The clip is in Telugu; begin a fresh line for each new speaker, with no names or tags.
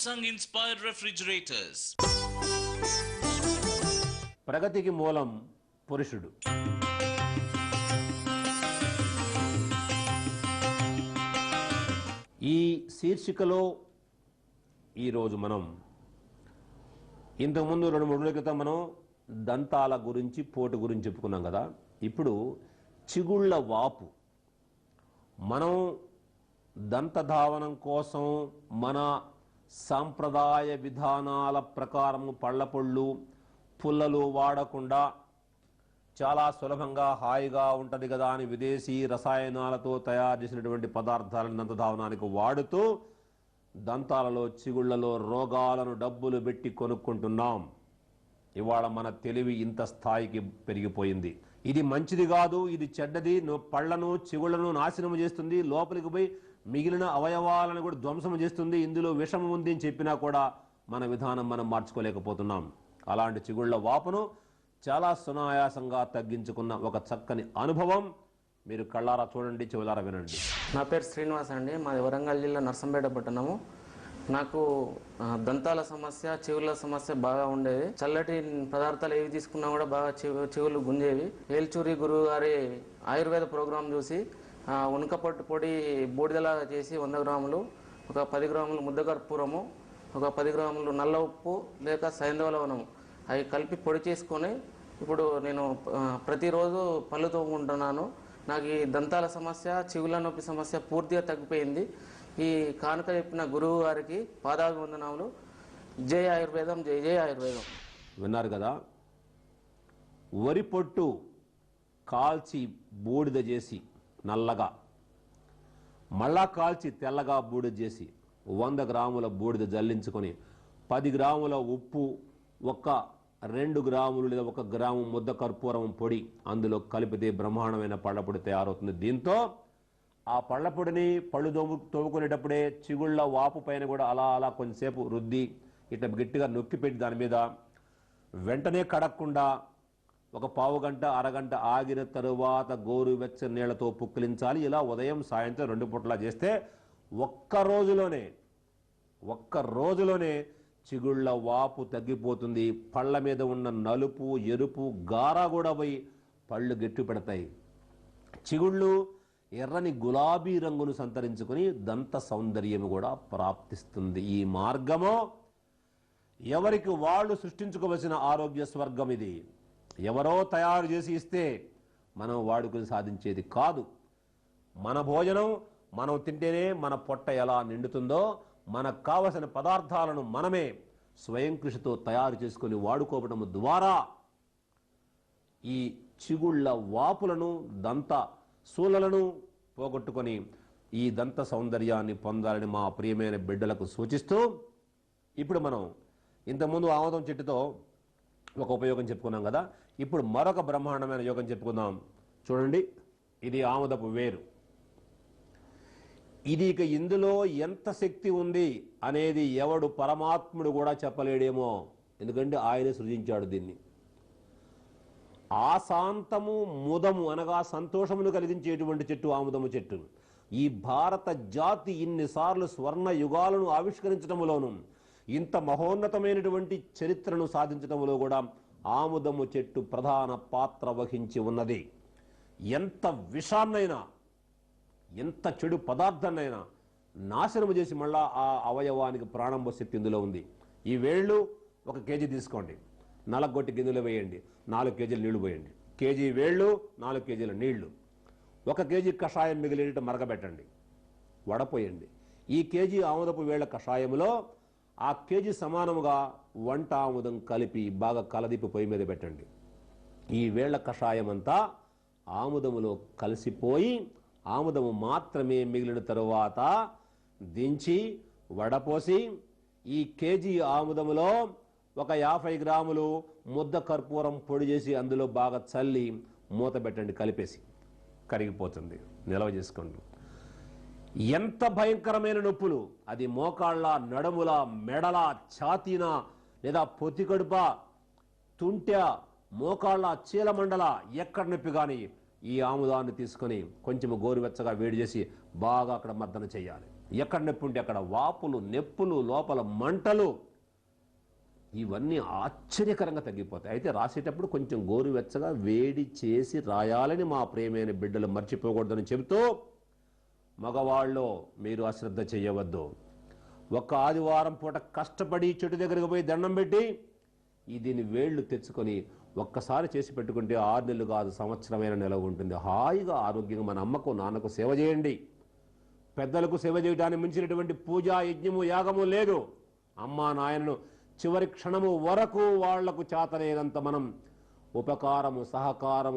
Samsung inspired refrigerators.
ప్రగతికి మూలం పురుషుడు. ఈ శీర్షికలో ఈరోజు మనం ఇంతకుముందు 2-3 రోజుల క్రితం మనం దంతాల గురించి పోటు గురించి చెప్పుకున్నాం కదా. ఇప్పుడు చిగుళ్ళ వాపు. మనం దంతధావనం కోసం మన సాంప్రదాయ విధానాల ప్రకారం పళ్ళపొళ్ళు పుల్లలు వాడకుండా చాలా సులభంగా హాయిగా ఉంటుంది కదా అని విదేశీ రసాయనాలతో తయారు చేసినటువంటి పదార్థాలను దంతధావనానికి వాడుతూ దంతాలలో చిగుళ్లలో రోగాలను డబ్బులు పెట్టి కొనుక్కుంటున్నాం. ఇవాళ మన తెలివి ఇంత స్థాయికి పెరిగిపోయింది. ఇది మంచిది కాదు, ఇది చెడ్డది, పళ్లను చిగుళ్లను నాశనం చేస్తుంది, లోపలికి పోయి మిగిలిన అవయవాలను కూడా ధ్వంసం చేస్తుంది, ఇందులో విషం ఉంది అని చెప్పినా కూడా మన విధానం మనం మార్చుకోలేకపోతున్నాం. అలాంటి చిగుళ్ల వాపును చాలా సునాయాసంగా తగ్గించుకున్న ఒక చక్కని అనుభవం మీరు కళ్ళారా చూడండి, చెవులారా వినండి.
నా పేరు శ్రీనివాస్ అండి. మాది వరంగల్ జిల్లా నర్సంపేట పట్టణము. నాకు దంతాల సమస్య, చెవుల సమస్య బాగా ఉండేది. చల్లటి పదార్థాలు ఏవి తీసుకున్నా కూడా బాగా చెవులు గుంజేవి. ఏల్చూరి గురువు గారి ఆయుర్వేద ప్రోగ్రాం చూసి ఉనకపట్టు పొడి బూడిదలాగా చేసి 100 గ్రాములు, ఒక 10 గ్రాములు ముద్దకర్పూరము, ఒక 10 గ్రాములు నల్ల ఉప్పు లేక సైంధవ లవణము అవి కలిపి పొడి చేసుకొని ఇప్పుడు నేను ప్రతిరోజు పళ్ళు తోముకుంటున్నాను. నాకు ఈ దంతాల సమస్య, చెవుల నొప్పి సమస్య పూర్తిగా తగ్గిపోయింది. ఈ కానుక చెప్పిన గురువు గారికి పాదాభివందనములు. జై ఆయుర్వేదం, జై జై ఆయుర్వేదం.
విన్నారు కదా, వరి పొట్టు కాల్చి బూడిద చేసి నల్లగా, మళ్ళా కాల్చి తెల్లగా బూడిద చేసి 100 గ్రాముల బూడిద జల్లించుకొని 10 గ్రాముల ఉప్పు, 2 గ్రాములు లేదా 1 గ్రాము ముద్ద కర్పూరం పొడి అందులో కలిపితే బ్రహ్మాండమైన పళ్ళపొడి తయారవుతుంది. దీంతో ఆ పళ్ళపొడిని పళ్ళు తోముకునేటప్పుడే చిగుళ్ళ వాపు పైన కూడా అలా అలా కొంచెంసేపు రుద్ది ఇట్లా గట్టిగా నొక్కి పెట్టి దాని మీద వెంటనే కడగకుండా ఒక పావు గంట అరగంట ఆగిన తరువాత గోరువెచ్చని నీళ్లతో పుక్కిలించాలి. ఇలా ఉదయం సాయంత్రం 2 పూటలా చేస్తే ఒక్క రోజులోనే చిగుళ్ళ వాపు తగ్గిపోతుంది. పళ్ళ మీద ఉన్న నలుపు, ఎరుపు, గారా కూడా పోయి పళ్ళు గట్టి పెడతాయి. చిగుళ్ళు ఎర్రని గులాబీ రంగును సంతరించుకుని దంత సౌందర్యం కూడా ప్రాప్తిస్తుంది. ఈ మార్గము ఎవరికి వాళ్ళు సృష్టించుకోవలసిన ఆరోగ్య స్వర్గం ఇది. ఎవరో తయారు చేసి ఇస్తే మనం వాడుకుని సాధించేది కాదు. మన భోజనం మనం తింటేనే మన పొట్ట ఎలా నిండుతుందో మనకు కావలసిన పదార్థాలను మనమే స్వయం కృషితో తయారు చేసుకొని వాడుకోవడం ద్వారా ఈ చిగుళ్ళ వాపులను, దంత సూలలను పోగొట్టుకొని ఈ దంత సౌందర్యాన్ని పొందాలని మా ప్రియమైన బిడ్డలకు సూచిస్తూ, ఇప్పుడు మనం ఇంతకుముందు ఆమోదం చెట్టుతో ఒక ఉపయోగం చెప్పుకున్నాం కదా, ఇప్పుడు మరొక బ్రహ్మాండమైన యోగం చెప్పుకుందాం. చూడండి, ఇది ఆముదపు వేరు. ఇది ఇక ఇందులో ఎంత శక్తి ఉంది అనేది ఎవడు పరమాత్ముడు కూడా చెప్పలేడేమో, ఎందుకంటే ఆయనే సృజించాడు దీన్ని. ఆశాంతము ముదము అనగా సంతోషమును కలిగించేటువంటి చెట్టు ఆముదము చెట్టు. ఈ భారత జాతి ఇన్నిసార్లు స్వర్ణ యుగాలను ఆవిష్కరించడంలోనూ ఇంత మహోన్నతమైనటువంటి చరిత్రను సాధించడంలో కూడా ఆముదము చెట్టు ప్రధాన పాత్ర వహించి ఉన్నది. ఎంత విషాన్నైనా, ఎంత చెడు పదార్థాన్నైనా నాశనము చేసి మళ్ళా ఆ అవయవానికి ప్రాణం పోసే శక్తి ఇందులో ఉంది. ఈ వేళ్ళు 1 కేజీ తీసుకోండి, నలగొట్టి గిన్నెలో వేయండి, 4 కేజీలు నీళ్లు పోయండి. కేజీ వేళ్ళు, 4 కేజీల నీళ్లు, 1 కేజీ కషాయం మిగిలినట్టు మరగబెట్టండి, వడపోయండి. ఈ కేజీ ఆముదపు వేళ్ల కషాయంలో ఆ కేజీ సమానముగా వంట ఆముదం కలిపి బాగా కలదిప్పి పొయ్యి మీద పెట్టండి. ఈ వేళ్ల కషాయం అంతా ఆముదములో కలిసిపోయి ఆముదము మాత్రమే మిగిలిన తరువాత దించి వడపోసి ఈ కేజీ ఆముదములో 50 గ్రాములు ముద్ద కర్పూరం పొడి చేసి అందులో బాగా చల్లి మూత పెట్టండి, కలిపేసి. కరిగిపోతుంది, నిల్వ చేసుకోండి. ఎంత భయంకరమైన నొప్పులు, అది మోకాళ్ళ, నడుముల, మెడల, ఛాతీన లేదా పొత్తికడుప, తుంటె, మోకాళ్ళ, చీలమండల, ఎక్కడ నొప్పి కానీ ఈ ఆముదాన్ని తీసుకొని కొంచెం గోరువెచ్చగా వేడి చేసి బాగా అక్కడ మర్దన చేయాలి. ఎక్కడ నొప్పి ఉంటే అక్కడ వాపులు, నొప్పులు, లోపల మంటలు, ఇవన్నీ ఆశ్చర్యకరంగా తగ్గిపోతాయి. అయితే రాసేటప్పుడు కొంచెం గోరువెచ్చగా వేడి చేసి రాయాలని మా ప్రియమైన బిడ్డలు మర్చిపోకూడదని చెబుతూ, మగవాళ్ళు మీరు అశ్రద్ధ చేయవద్దు. ఒక్క ఆదివారం పూట కష్టపడి చెట్టు దగ్గరికి పోయి దండం పెట్టి దీని వేళ్లు తెచ్చుకొని ఒక్కసారి చేసి పెట్టుకుంటే 6 నెలలు కాదు, సంవత్సరమైన నెల ఉంటుంది. హాయిగా ఆరోగ్యంగా మన అమ్మకు నాన్నకు సేవ చేయండి. పెద్దలకు సేవ చేయడానికి మించినటువంటి పూజా యజ్ఞము యాగము లేదు. అమ్మా నాయనను చివరి క్షణము వరకు వాళ్లకు చేతనైనంత మనం ఉపకారము, సహకారము